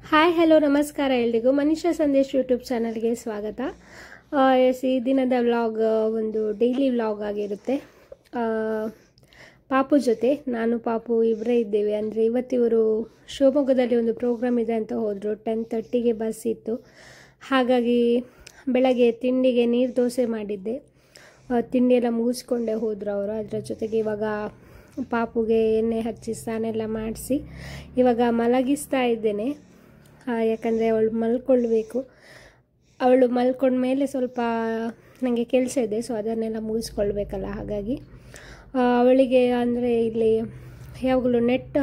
Hi hello ನಮಸ್ಕಾರ ಎಲ್ರಿಗೂ Manisha Sandesh YouTube ಚಾನಲ್ಗೆ ಸ್ವಾಗತ. ಈ ದಿನದ ವ್ಲಾಗ್ ಒಂದು ಡೈಲಿ ವ್ಲಾಗ್ ಆಗಿರುತ್ತೆ. ಪಾಪು ಜೊತೆ ನಾನು ಪಾಪು ಇಬ್ಬರೇ ಇದ್ದೇವೆ. ಅಂದರೆ ಇವತ್ತಿವರು ಶಿವಮೊಗ್ಗದಲ್ಲಿ ಒಂದು ಪ್ರೋಗ್ರಾಮ್ ಇದೆ ಅಂತ ಹೋದರು. 10:30ಗೆ ಬಸ್ ಇತ್ತು. ಹಾಗಾಗಿ ಬೆಳಗ್ಗೆ ತಿಂಡಿಗೆ ನೀರು ದೋಸೆ ಮಾಡಿದ್ದೆ. ತಿಂಡಿ ಎಲ್ಲ ಮುಗಿಸ್ಕೊಂಡೇ ಹೋದರು ಅವರು. ಅದರ ಜೊತೆಗೆ ಇವಾಗ ಪಾಪುಗೆ ಎಣ್ಣೆ ಹಚ್ಚಿ ಸ್ನಾನೆಲ್ಲ ಮಾಡಿಸಿ ಇವಾಗ ಮಲಗಿಸ್ತಾ ಇದ್ದೇನೆ. ಯಾಕಂದರೆ ಅವಳು ಮಲ್ಕೊಳ್ಬೇಕು. ಅವಳು ಮಲ್ಕೊಂಡ್ಮೇಲೆ ಸ್ವಲ್ಪ ನನಗೆ ಕೆಲಸ ಇದೆ, ಸೊ ಅದನ್ನೆಲ್ಲ ಮುಗಿಸ್ಕೊಳ್ಬೇಕಲ್ಲ. ಹಾಗಾಗಿ ಅವಳಿಗೆ ಅಂದರೆ ಇಲ್ಲಿ ಯಾವಾಗಲೂ ನೆಟ್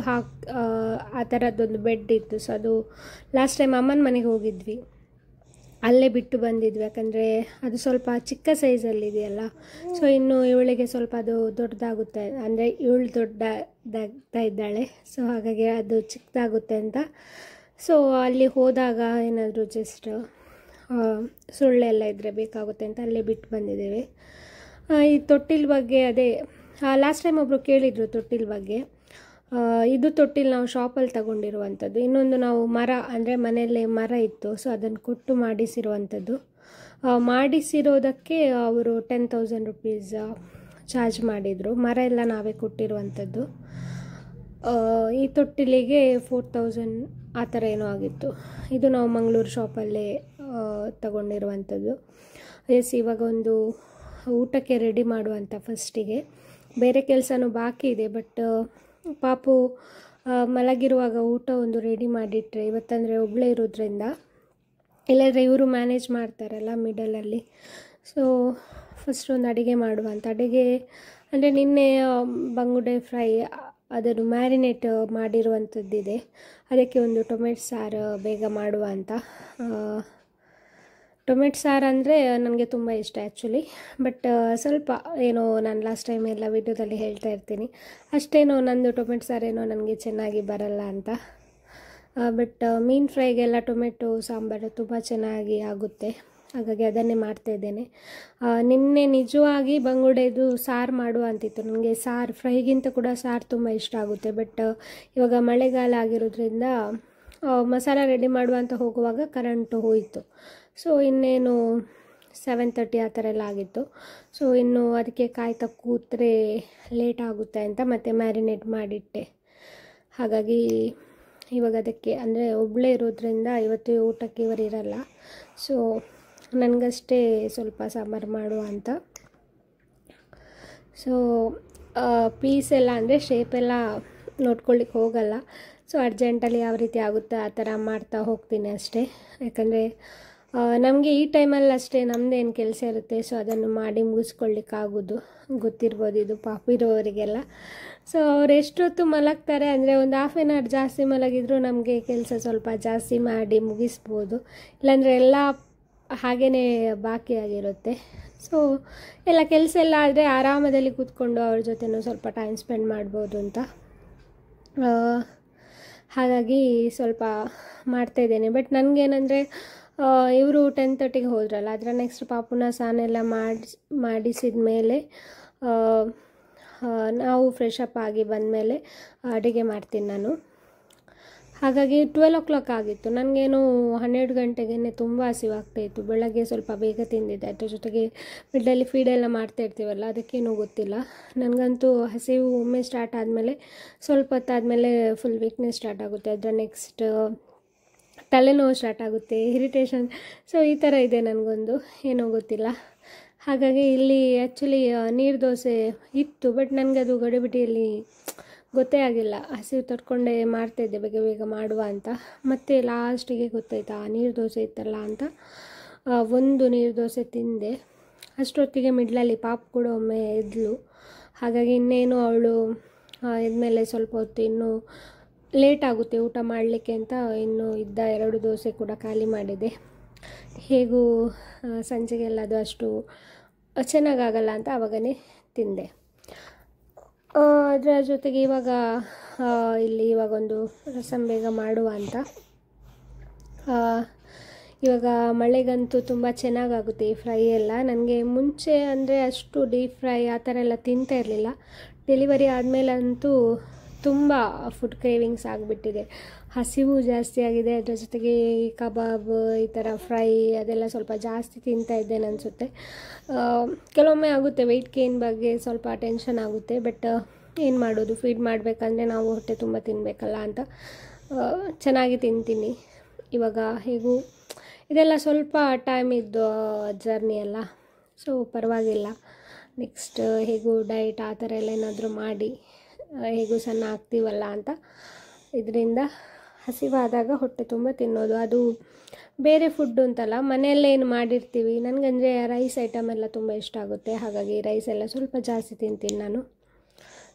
ಆ ಥರದ್ದೊಂದು ಬೆಡ್ ಇತ್ತು. ಸೊ ಅದು ಲಾಸ್ಟ್ ಟೈಮ್ ಅಮ್ಮನ ಮನೆಗೆ ಹೋಗಿದ್ವಿ, ಅಲ್ಲೇ ಬಿಟ್ಟು ಬಂದಿದ್ವಿ. ಯಾಕಂದರೆ ಅದು ಸ್ವಲ್ಪ ಚಿಕ್ಕ ಸೈಜಲ್ಲಿದೆಯಲ್ಲ. ಸೊ ಇನ್ನು ಇವಳಿಗೆ ಸ್ವಲ್ಪ ಅದು ದೊಡ್ಡದಾಗುತ್ತೆ, ಅಂದರೆ ಇವಳು ದೊಡ್ಡದಾಗ್ತಾ ಇದ್ದಾಳೆ. ಸೊ ಹಾಗಾಗಿ ಅದು ಚಿಕ್ಕದಾಗುತ್ತೆ ಅಂತ ಸೊ ಅಲ್ಲಿ ಹೋದಾಗ ಏನಾದರೂ ಜಸ್ಟ್ ಸುಳ್ಳೆಲ್ಲ ಇದ್ದರೆ ಬೇಕಾಗುತ್ತೆ ಅಂತ ಅಲ್ಲೇ ಬಿಟ್ಟು ಬಂದಿದ್ದೇವೆ. ಈ ತೊಟ್ಟಿಲ ಬಗ್ಗೆ ಅದೇ ಲಾಸ್ಟ್ ಟೈಮ್ ಒಬ್ಬರು ಕೇಳಿದರು ತೊಟ್ಟಿಲ ಬಗ್ಗೆ. ಇದು ತೊಟ್ಟಿಲು ನಾವು ಶಾಪಲ್ಲಿ ತಗೊಂಡಿರುವಂಥದ್ದು. ಇನ್ನೊಂದು ನಾವು ಮರ, ಅಂದರೆ ಮನೆಯಲ್ಲೇ ಮರ ಇತ್ತು, ಸೊ ಅದನ್ನು ಕೊಟ್ಟು ಮಾಡಿಸಿರುವಂಥದ್ದು. ಮಾಡಿಸಿರೋದಕ್ಕೆ ಅವರು 10,000 rupees ಚಾರ್ಜ್ ಮಾಡಿದರು. ಮರ ಎಲ್ಲ ನಾವೇ ಕೊಟ್ಟಿರುವಂಥದ್ದು. ಈ ತೊಟ್ಟಿಲಿಗೆ 4,000 ಆ ಥರ ಏನೋ ಆಗಿತ್ತು. ಇದು ನಾವು ಮಂಗಳೂರು ಶಾಪಲ್ಲೇ ತಗೊಂಡಿರುವಂಥದ್ದು. ಇವಾಗ ಒಂದು ಊಟಕ್ಕೆ ರೆಡಿ ಮಾಡುವಂಥ ಫಸ್ಟಿಗೆ ಬೇರೆ ಕೆಲಸನೂ ಬಾಕಿ ಇದೆ. ಬಟ್ ಪಾಪು ಮಲಗಿರುವಾಗ ಊಟ ಒಂದು ರೆಡಿ ಮಾಡಿಟ್ರೆ, ಇವತ್ತಂದರೆ ಒಬ್ಬಳೇ ಇರೋದ್ರಿಂದ, ಇಲ್ಲಾಂದರೆ ಇವರು ಮ್ಯಾನೇಜ್ ಮಾಡ್ತಾರಲ್ಲ ಮಿಡಲಲ್ಲಿ. ಸೊ ಫಸ್ಟ್ ಒಂದು ಅಡುಗೆ ಮಾಡುವಂಥ ಅಡುಗೆ ಅಂದರೆ ನಿನ್ನೆ ಬಂಗುಡೆ ಫ್ರೈ ಅದನ್ನು ಮ್ಯಾರಿನೇಟ್ ಮಾಡಿರುವಂಥದ್ದಿದೆ. ಅದಕ್ಕೆ ಒಂದು ಟೊಮೆಟೊ ಸಾರು ಬೇಗ ಮಾಡುವ ಅಂತ. ಟೊಮೆಟೊ ಸಾರು ಅಂದರೆ ನನಗೆ ತುಂಬ ಇಷ್ಟ ಆ್ಯಕ್ಚುಲಿ. ಬಟ್ ಸ್ವಲ್ಪ ಏನೋ ನಾನು ಲಾಸ್ಟ್ ಟೈಮ್ ಎಲ್ಲ ವಿಡಿಯೋದಲ್ಲಿ ಹೇಳ್ತಾ ಇರ್ತೀನಿ, ಅಷ್ಟೇನೋ ನಂದು ಟೊಮೆಟೊ ಸಾರೇನೋ ನನಗೆ ಚೆನ್ನಾಗಿ ಬರಲ್ಲ ಅಂತ. ಬಟ್ ಮೀನು ಫ್ರೈಗೆಲ್ಲ ಟೊಮೆಟೊ ಸಾಂಬಾರು ತುಂಬ ಚೆನ್ನಾಗಿ ಆಗುತ್ತೆ. ಹಾಗಾಗಿ ಅದನ್ನೇ ಮಾಡ್ತಾಯಿದ್ದೇನೆ. ನಿನ್ನೆ ನಿಜವಾಗಿ ಬಂಗುಡೆದು ಸಾರು ಮಾಡುವ ಅಂತಿತ್ತು ನನಗೆ. ಸಾರು ಫ್ರೈಗಿಂತ ಕೂಡ ಸಾರು ತುಂಬ ಇಷ್ಟ ಆಗುತ್ತೆ. ಬಟ್ ಇವಾಗ ಮಳೆಗಾಲ ಆಗಿರೋದ್ರಿಂದ ಮಸಾಲ ರೆಡಿ ಮಾಡುವಂತ ಹೋಗುವಾಗ ಕರೆಂಟು ಹೋಯಿತು. ಸೊ ಇನ್ನೇನು 7:30 ಆ ಥರ ಎಲ್ಲ ಆಗಿತ್ತು. ಸೊ ಇನ್ನು ಅದಕ್ಕೆ ಕಾಯ್ತಾ ಕೂತ್ರೆ ಲೇಟ್ ಆಗುತ್ತೆ ಅಂತ ಮತ್ತೆ ಮ್ಯಾರಿನೇಟ್ ಮಾಡಿಟ್ಟೆ. ಹಾಗಾಗಿ ಇವಾಗ ಅದಕ್ಕೆ, ಅಂದರೆ ಒಬ್ಬಳೇ ಇರೋದ್ರಿಂದ ಇವತ್ತು ಊಟಕ್ಕೆ ಇವರು ಇರಲ್ಲ. ಸೊ ನನಗಷ್ಟೇ ಸ್ವಲ್ಪ ಸಾಂಬಾರು ಮಾಡುವ ಅಂತ. ಸೊ ಪೀಸೆಲ್ಲ ಅಂದರೆ ಶೇಪೆಲ್ಲ ನೋಡ್ಕೊಳ್ಳಿಕ್ಕೆ ಹೋಗಲ್ಲ. ಸೊ ಅರ್ಜೆಂಟಲ್ಲಿ ಯಾವ ರೀತಿ ಆಗುತ್ತೆ ಆ ಥರ ಮಾಡ್ತಾ ಹೋಗ್ತೀನಿ ಅಷ್ಟೇ. ಯಾಕಂದರೆ ನಮಗೆ ಈ ಟೈಮಲ್ಲಿ ಅಷ್ಟೇ ನಮ್ಮದೇನು ಕೆಲಸ ಇರುತ್ತೆ. ಸೊ ಅದನ್ನು ಮಾಡಿ ಮುಗಿಸ್ಕೊಳ್ಳಿಕ್ಕಾಗೋದು ಗೊತ್ತಿರ್ಬೋದು ಇದು ಪಾಪಿರೋವರಿಗೆಲ್ಲ. ಸೊ ಅವ್ರು ಎಷ್ಟೊತ್ತು ಮಲಗ್ತಾರೆ ಅಂದರೆ ಒಂದು ಹಾಫ್ ಆನ್ ಅವರ್ ಜಾಸ್ತಿ ಮಲಗಿದ್ರು ನಮಗೆ ಕೆಲಸ ಸ್ವಲ್ಪ ಜಾಸ್ತಿ ಮಾಡಿ ಮುಗಿಸ್ಬೋದು. ಇಲ್ಲಾಂದರೆ ಎಲ್ಲ ಹಾಗೇ ಬಾಕಿಯಾಗಿರುತ್ತೆ. ಸೊ ಎಲ್ಲ ಕೆಲಸ ಎಲ್ಲ ಆದರೆ ಆರಾಮದಲ್ಲಿ ಕೂತ್ಕೊಂಡು ಅವ್ರ ಜೊತೆನೂ ಸ್ವಲ್ಪ ಟೈಮ್ ಸ್ಪೆಂಡ್ ಮಾಡ್ಬೋದು ಅಂತ. ಹಾಗಾಗಿ ಸ್ವಲ್ಪ ಮಾಡ್ತಾಯಿದ್ದೇನೆ. ಬಟ್ ನನಗೇನೆಂದರೆ ಇವರು 10:30ಗೆ ಹೋದ್ರಲ್ಲ, ಅದರ ನೆಕ್ಸ್ಟ್ ಪಾಪುನ ಸ್ನಾನೆಲ್ಲ ಮಾಡಿಸಿದ ಮೇಲೆ ನಾವು ಫ್ರೆಶ್ ಅಪ್ ಆಗಿ ಬಂದಮೇಲೆ ಅಡುಗೆ ಮಾಡ್ತೀನಿ ನಾನು. ಹಾಗಾಗಿ 12 o'clock ಆಗಿತ್ತು. ನನಗೇನು 12 ಗಂಟೆಗೇ ತುಂಬ ಹಸಿವಾಗ್ತಾಯಿತ್ತು. ಬೆಳಗ್ಗೆ ಸ್ವಲ್ಪ ಬೇಗ ತಿಂದಿದ್ದೆ. ಅದ್ರ ಜೊತೆಗೆ ಮಿಡ್ಡಲ್ಲಿ ಫೀಡೆಲ್ಲ ಮಾಡ್ತಾಯಿರ್ತೀವಲ್ಲ, ಅದಕ್ಕೇನೂ ಗೊತ್ತಿಲ್ಲ. ನನಗಂತೂ ಹಸಿವು ಒಮ್ಮೆ ಸ್ಟಾರ್ಟ್ ಆದಮೇಲೆ ಸ್ವಲ್ಪ ಹೊತ್ತಾದಮೇಲೆ ಫುಲ್ ವೀಕ್ನೆಸ್ ಸ್ಟಾರ್ಟ್ ಆಗುತ್ತೆ. ಅದರ ನೆಕ್ಸ್ಟ್ ತಲೆನೋವು ಸ್ಟಾರ್ಟ್ ಆಗುತ್ತೆ, ಇರಿಟೇಷನ್. ಸೊ ಈ ಥರ ಇದೆ ನನಗೊಂದು, ಏನೋ ಗೊತ್ತಿಲ್ಲ. ಹಾಗಾಗಿ ಇಲ್ಲಿ ಆ್ಯಕ್ಚುಲಿ ನೀರು ದೋಸೆ ಇತ್ತು. ಬಟ್ ನನಗದು ಗಡಿಬಿಡಿಯಲ್ಲಿ ಗೊತ್ತೇ ಆಗಿಲ್ಲ. ಹಸಿವು ತಡ್ಕೊಂಡೆ ಮಾಡ್ತಾಯಿದ್ದೆ ಬೇಗ ಬೇಗ ಮಾಡುವ ಅಂತ. ಮತ್ತು ಲಾಸ್ಟಿಗೆ ಗೊತ್ತಾಯ್ತು ನೀರು ದೋಸೆ ಇತ್ತಲ್ಲ ಅಂತ ಒಂದು ನೀರು ದೋಸೆ ತಿಂದೆ. ಅಷ್ಟೊತ್ತಿಗೆ ಮಿಡ್ಲಲ್ಲಿ ಪಾಪು ಕೂಡ ಒಮ್ಮೆ ಎದ್ಲು. ಹಾಗಾಗಿ ಇನ್ನೇನು ಅವಳು ಎದ್ಮೇಲೆ ಸ್ವಲ್ಪ ಹೊತ್ತು ಇನ್ನೂ ಲೇಟ್ ಆಗುತ್ತೆ ಊಟ ಮಾಡಲಿಕ್ಕೆ ಅಂತ ಇನ್ನೂ ಇದ್ದ 2 ದೋಸೆ ಕೂಡ ಖಾಲಿ ಮಾಡಿದೆ. ಹೇಗೂ ಸಂಜೆಗೆಲ್ಲ ಅದು ಅಷ್ಟು ಚೆನ್ನಾಗಾಗಲ್ಲ ಅಂತ ಆವಾಗನೇ ತಿಂದೆ. ಅದರ ಜೊತೆಗೆ ಇವಾಗ ಇವಾಗೊಂದು ರಸಮ್ ಬೇಗ ಮಾಡುವ ಅಂತ. ಇವಾಗ ಮಳೆಗಂತೂ ತುಂಬ ಚೆನ್ನಾಗಾಗುತ್ತೆ ಈ ಫ್ರೈ ಎಲ್ಲ. ನನಗೆ ಮುಂಚೆ ಅಂದರೆ ಅಷ್ಟು ಡೀಪ್ ಫ್ರೈ ಆ ಥರ ಎಲ್ಲ ತಿಂತಾ ಇರಲಿಲ್ಲ. ಡೆಲಿವರಿ ಆದಮೇಲಂತೂ ತುಂಬ ಫುಡ್ ಕ್ರೇವಿಂಗ್ಸ್ ಆಗಿಬಿಟ್ಟಿದೆ. ಹಸಿವು ಜಾಸ್ತಿ ಆಗಿದೆ. ಅದರ ಜೊತೆಗೆ ಈ ಕಬಾಬ್ ಈ ಥರ ಫ್ರೈ ಅದೆಲ್ಲ ಸ್ವಲ್ಪ ಜಾಸ್ತಿ ತಿಂತಾ ಇದ್ದೇನೆ ಅನಿಸುತ್ತೆ. ಕೆಲವೊಮ್ಮೆ ಆಗುತ್ತೆ ವೆಯ್ಟ್ ಗೇನ್ ಬಗ್ಗೆ ಸ್ವಲ್ಪ ಟೆನ್ಷನ್ ಆಗುತ್ತೆ. ಬಟ್ ಏನು ಮಾಡೋದು, ಫೀಡ್ ಮಾಡಬೇಕಂದ್ರೆ ನಾವು ಹೊಟ್ಟೆ ತುಂಬ ತಿನ್ನಬೇಕಲ್ಲ ಅಂತ ಚೆನ್ನಾಗಿ ತಿಂತೀನಿ. ಇವಾಗ ಹೇಗೂ ಇದೆಲ್ಲ ಸ್ವಲ್ಪ ಟೈಮ್ ಇದ್ದು ಜರ್ನಿ ಅಲ್ಲ, ಸೊ ಪರವಾಗಿಲ್ಲ. ನೆಕ್ಸ್ಟ್ ಹೇಗೂ ಡಯಟ್ ಆ ಥರ ಎಲ್ಲ ಏನಾದರೂ ಮಾಡಿ ಹೇಗೂ ಸಣ್ಣ ಆಗ್ತೀವಲ್ಲ ಅಂತ ಇದರಿಂದ ಹಸಿವಾದಾಗ ಹೊಟ್ಟೆ ತುಂಬ ತಿನ್ನೋದು. ಅದು ಬೇರೆ ಫುಡ್ಡು ಅಂತಲ್ಲ, ಮನೆಯಲ್ಲೇ ಏನು ಮಾಡಿರ್ತೀವಿ. ನನಗಂದರೆ ರೈಸ್ ಐಟಮ್ ಎಲ್ಲ ತುಂಬ ಇಷ್ಟ ಆಗುತ್ತೆ, ಹಾಗಾಗಿ ರೈಸ್ ಎಲ್ಲ ಸ್ವಲ್ಪ ಜಾಸ್ತಿ ತಿಂತೀನಿ ನಾನು.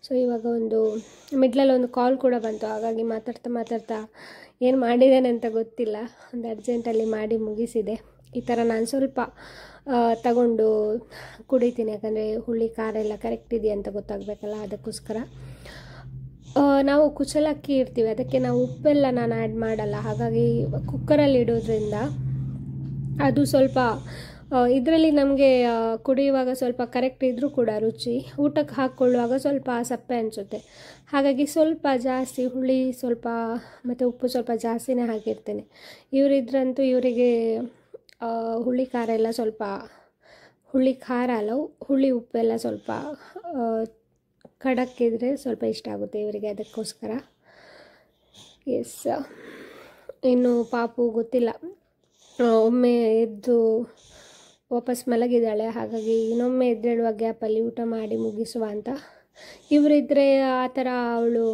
ಸೊ ಇವಾಗ ಒಂದು ಮಿಡ್ಲಲ್ಲಿ ಒಂದು ಕಾಲ್ ಕೂಡ ಬಂತು, ಹಾಗಾಗಿ ಮಾತಾಡ್ತಾ ಏನು ಮಾಡಿದ್ದೇನೆ ಅಂತ ಗೊತ್ತಿಲ್ಲ, ಒಂದು ಅರ್ಜೆಂಟಲ್ಲಿ ಮಾಡಿ ಮುಗಿಸಿದೆ. ಈ ಥರ ನಾನು ಸ್ವಲ್ಪ ತಗೊಂಡು ಕುಡಿತೀನಿ, ಯಾಕಂದರೆ ಹುಳಿ ಖಾರ ಎಲ್ಲ ಕರೆಕ್ಟ್ ಇದೆಯಾ ಅಂತ ಗೊತ್ತಾಗಬೇಕಲ್ಲ, ಅದಕ್ಕೋಸ್ಕರ. ನಾವು ಕುಚಲಕ್ಕಿ ಇರ್ತೀವಿ, ಅದಕ್ಕೆ ನಾವು ಉಪ್ಪೆಲ್ಲ ನಾನು ಆ್ಯಡ್ ಮಾಡಲ್ಲ, ಹಾಗಾಗಿ ಕುಕ್ಕರಲ್ಲಿ ಇಡೋದ್ರಿಂದ ಅದು ಸ್ವಲ್ಪ ಇದರಲ್ಲಿ ನಮಗೆ ಕುಡಿಯುವಾಗ ಸ್ವಲ್ಪ ಕರೆಕ್ಟ್ ಇದ್ದರೂ ಕೂಡ ರುಚಿ ಊಟಕ್ಕೆ ಹಾಕ್ಕೊಳ್ಳುವಾಗ ಸ್ವಲ್ಪ ಸಪ್ಪೆ ಅನಿಸುತ್ತೆ. ಹಾಗಾಗಿ ಸ್ವಲ್ಪ ಜಾಸ್ತಿ ಹುಳಿ ಸ್ವಲ್ಪ ಮತ್ತು ಉಪ್ಪು ಸ್ವಲ್ಪ ಜಾಸ್ತಿನೇ ಹಾಕಿರ್ತೇನೆ. ಇವರಿದ್ರಂತೂ ಇವರಿಗೆ ಹುಳಿ ಖಾರ ಎಲ್ಲ ಸ್ವಲ್ಪ, ಹುಳಿ ಖಾರ ಅಲ್ಲ ಹುಳಿ ಉಪ್ಪೆಲ್ಲ ಸ್ವಲ್ಪ ಖಡಕ್ಕಿದ್ರೆ ಸ್ವಲ್ಪ ಇಷ್ಟ ಆಗುತ್ತೆ ಇವರಿಗೆ, ಅದಕ್ಕೋಸ್ಕರ. ಎಸ್, ಇನ್ನು ಪಾಪು ಗೊತ್ತಿಲ್ಲ, ಒಮ್ಮೆ ಎದ್ದು ವಾಪಸ್ ಮಲಗಿದ್ದಾಳೆ, ಹಾಗಾಗಿ ಇನ್ನೊಮ್ಮೆ ಎದ್ದೇಳುವ ಗ್ಯಾಪಲ್ಲಿ ಊಟ ಮಾಡಿ ಮುಗಿಸುವ ಅಂತ. ಇವರಿದ್ದರೆ ಆ ಥರ ಅವಳು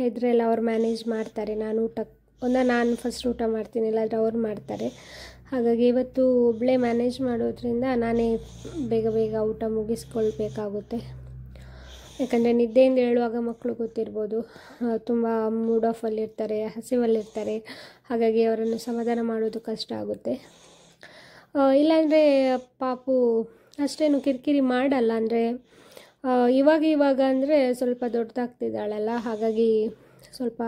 ಇದ್ರೆಲ್ಲ ಅವ್ರು ಮ್ಯಾನೇಜ್ ಮಾಡ್ತಾರೆ. ನಾನು ಫಸ್ಟ್ ಊಟ ಮಾಡ್ತೀನಿ, ಇಲ್ಲಾಂದರೆ ಅವ್ರು ಮಾಡ್ತಾರೆ. ಹಾಗಾಗಿ ಇವತ್ತು ಒಬ್ಬಳೇ ಮ್ಯಾನೇಜ್ ಮಾಡೋದ್ರಿಂದ ನಾನೇ ಬೇಗ ಬೇಗ ಊಟ ಮುಗಿಸ್ಕೊಳ್ಬೇಕಾಗುತ್ತೆ. ಯಾಕಂದರೆ ನಿದ್ದೆಯಿಂದ ಹೇಳುವಾಗ ಮಕ್ಕಳು ಗೊತ್ತಿರ್ಬೋದು, ತುಂಬ ಮೂಡ್ ಆಫಲ್ಲಿರ್ತಾರೆ, ಹಸಿವಲ್ಲಿರ್ತಾರೆ. ಹಾಗಾಗಿ ಅವರನ್ನು ಸಮಾಧಾನ ಮಾಡೋದು ಕಷ್ಟ ಆಗುತ್ತೆ. ಇಲ್ಲಾಂದರೆ ಪಾಪು ಅಷ್ಟೇನು ಕಿರಿಕಿರಿ ಮಾಡಲ್ಲ. ಅಂದರೆ ಇವಾಗ ಅಂದರೆ ಸ್ವಲ್ಪ ದೊಡ್ಡದಾಗ್ತಿದ್ದಾಳಲ್ಲ, ಹಾಗಾಗಿ ಸ್ವಲ್ಪ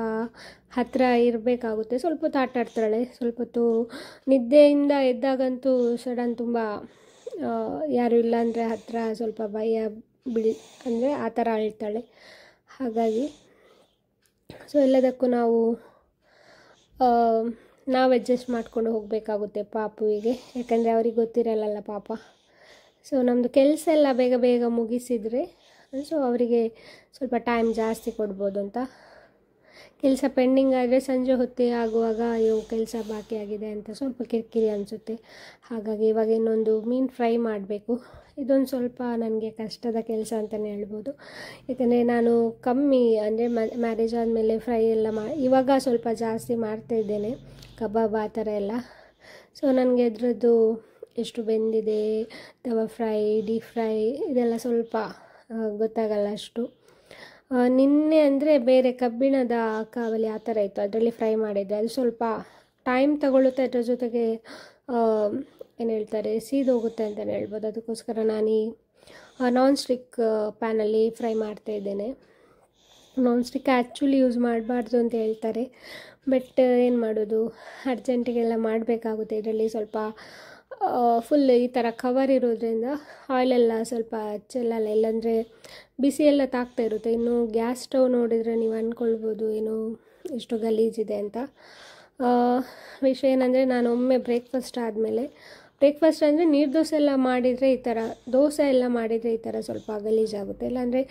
ಹತ್ತಿರ ಇರಬೇಕಾಗುತ್ತೆ. ಸ್ವಲ್ಪ ಹೊತ್ತು ಆಟ ಆಡ್ತಾಳೆ, ಸ್ವಲ್ಪ ಹೊತ್ತು ನಿದ್ದೆಯಿಂದ ಎದ್ದಾಗಂತೂ ಸಡನ್ ತುಂಬ ಯಾರು ಇಲ್ಲ ಅಂದರೆ ಹತ್ತಿರ ಸ್ವಲ್ಪ ಭಯ ಅಂದರೆ ಆ ಥರ ಅಳ್ತಾಳೆ. ಹಾಗಾಗಿ ಸೊ ಎಲ್ಲದಕ್ಕೂ ನಾವು ಅಡ್ಜಸ್ಟ್ ಮಾಡ್ಕೊಂಡು ಹೋಗಬೇಕಾಗುತ್ತೆ ಪಾಪುವಿಗೆ, ಯಾಕಂದರೆ ಅವ್ರಿಗೆ ಗೊತ್ತಿರಲ್ಲ ಪಾಪ. ಸೊ ನಮ್ಮದು ಕೆಲಸ ಎಲ್ಲ ಬೇಗ ಬೇಗ ಮುಗಿಸಿದರೆ ಸೊ ಅವರಿಗೆ ಸ್ವಲ್ಪ ಟೈಮ್ ಜಾಸ್ತಿ ಕೊಡ್ಬೋದು ಅಂತ. ಕೆಲಸ ಪೆಂಡಿಂಗ್ ಆದರೆ ಸಂಜೆ ಹೊತ್ತೇ ಆಗುವಾಗ ಅಯ್ಯೋ ಕೆಲಸ ಬಾಕಿ ಆಗಿದೆ ಅಂತ ಸ್ವಲ್ಪ ಕಿರಿಕಿರಿ ಅನಿಸುತ್ತೆ. ಹಾಗಾಗಿ ಇವಾಗ ಇನ್ನೊಂದು ಮೀನು ಫ್ರೈ ಮಾಡಬೇಕು. ಇದೊಂದು ಸ್ವಲ್ಪ ನನಗೆ ಕಷ್ಟದ ಕೆಲಸ ಅಂತಲೇ ಹೇಳ್ಬೋದು, ಯಾಕಂದರೆ ನಾನು ಕಮ್ಮಿ ಅಂದರೆ ಮ್ಯಾರೇಜ್ ಆದಮೇಲೆ ಫ್ರೈ ಎಲ್ಲ ಇವಾಗ ಸ್ವಲ್ಪ ಜಾಸ್ತಿ ಮಾಡ್ತಾಯಿದ್ದೇನೆ, ಕಬಾಬ್ ಆ ಥರ ಎಲ್ಲ. ಸೊ ನನಗೆ ಅದರದ್ದು ಎಷ್ಟು ಬೆಂದಿದೆ, ತವಾ ಫ್ರೈ, ಡೀಪ್ ಫ್ರೈ ಇದೆಲ್ಲ ಸ್ವಲ್ಪ ಗೊತ್ತಾಗಲ್ಲ ಅಷ್ಟು. ನಿನ್ನೆ ಅಂದರೆ ಬೇರೆ ಕಬ್ಬಿಣದ ಕಾವಲಿ ಆ ಥರ ಇತ್ತು, ಅದರಲ್ಲಿ ಫ್ರೈ ಮಾಡಿದ್ದೆ. ಅದು ಸ್ವಲ್ಪ ಟೈಮ್ ತಗೊಳ್ಳುತ್ತೆ, ಅದರ ಜೊತೆಗೆ ಏನು ಹೇಳ್ತಾರೆ ಸೀದೋಗುತ್ತೆ ಅಂತಲೇ ಹೇಳ್ಬೋದು. ಅದಕ್ಕೋಸ್ಕರ ನಾನು ಈ ನಾನ್ ಸ್ಟಿಕ್ ಪ್ಯಾನಲ್ಲಿ ಫ್ರೈ ಮಾಡ್ತಾಯಿದ್ದೇನೆ. ನಾನ್ ಸ್ಟಿಕ್ ಆ್ಯಕ್ಚುಲಿ ಯೂಸ್ ಮಾಡಬಾರ್ದು ಅಂತ ಹೇಳ್ತಾರೆ, ಬಟ್ ಏನು ಮಾಡೋದು, ಅರ್ಜೆಂಟಿಗೆಲ್ಲ ಮಾಡಬೇಕಾಗುತ್ತೆ. ಇದರಲ್ಲಿ ಸ್ವಲ್ಪ ಫುಲ್ ಈ ಥರ ಕವರ್ ಇರೋದ್ರಿಂದ ಆಯಿಲೆಲ್ಲ ಸ್ವಲ್ಪ ಚೆಲ್ಲಲ್ಲ, ಇಲ್ಲಾಂದರೆ ಬಿಸಿ ಎಲ್ಲ ತಾಗ್ತಾ ಇರುತ್ತೆ. ಇನ್ನು ಗ್ಯಾಸ್ ಸ್ಟವ್ ನೋಡಿದರೆ ನೀವು ಅಂದ್ಕೊಳ್ಬೋದು ಏನೋ ಎಷ್ಟು ಗಲೀಜಿದೆ ಅಂತ. ವಿಷಯ ಏನಂದರೆ ನಾನು ಒಮ್ಮೆ ಬ್ರೇಕ್ಫಾಸ್ಟ್ ಅಂದರೆ ನೀರು ದೋಸೆ ಎಲ್ಲ ಮಾಡಿದರೆ ಈ ಥರ ದೋಸೆ ಎಲ್ಲ ಮಾಡಿದರೆ ಈ ಥರ ಸ್ವಲ್ಪ ಗಲೀಜಾಗುತ್ತೆ. ಇಲ್ಲಾಂದರೆ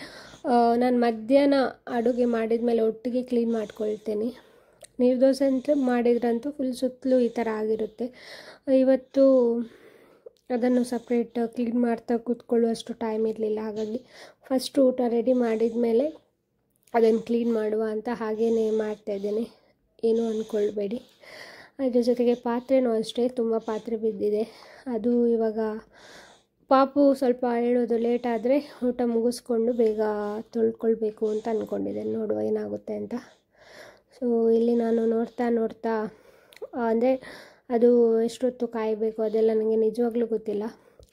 ನಾನು ಮಧ್ಯಾಹ್ನ ಅಡುಗೆ ಮಾಡಿದ ಮೇಲೆ ಒಟ್ಟಿಗೆ ಕ್ಲೀನ್ ಮಾಡ್ಕೊಳ್ತೇನೆ. ನೀರು ದೋಸೆ ಅಂತ ಮಾಡಿದ್ರಂತೂ ಫುಲ್ ಸುತ್ತಲೂ ಈ ಥರ ಆಗಿರುತ್ತೆ. ಇವತ್ತು ಅದನ್ನು ಸಪ್ರೇಟ್ ಕ್ಲೀನ್ ಮಾಡ್ತಾ ಕೂತ್ಕೊಳ್ಳುವಷ್ಟು ಟೈಮ್ ಇರಲಿಲ್ಲ, ಹಾಗಾಗಿ ಫಸ್ಟ್ ಊಟ ರೆಡಿ ಮಾಡಿದ ಮೇಲೆ ಅದನ್ನು ಕ್ಲೀನ್ ಮಾಡುವ ಅಂತ ಹಾಗೇ ಮಾಡ್ತಾಯಿದ್ದೇನೆ, ಏನೂ ಅಂದ್ಕೊಳ್ಬೇಡಿ. ಅದ್ರ ಜೊತೆಗೆ ಪಾತ್ರೆನೂ ಅಷ್ಟೇ, ತುಂಬ ಪಾತ್ರೆ ಬಿದ್ದಿದೆ. ಅದು ಇವಾಗ ಪಾಪು ಸ್ವಲ್ಪ ಹೇಳೋದು ಲೇಟ್ ಆದರೆ ಊಟ ಮುಗಿಸ್ಕೊಂಡು ಬೇಗ ತೊಳ್ಕೊಳ್ಬೇಕು ಅಂತ ಅಂದ್ಕೊಂಡಿದ್ದೇನೆ, ನೋಡುವ ಏನಾಗುತ್ತೆ ಅಂತ. ಸೊ ಇಲ್ಲಿ ನಾನು ನೋಡ್ತಾ ಅಂದರೆ ಅದು ಎಷ್ಟೊತ್ತು ಕಾಯಬೇಕು ಅದೆಲ್ಲ ನನಗೆ ನಿಜವಾಗ್ಲೂ ಗೊತ್ತಿಲ್ಲ.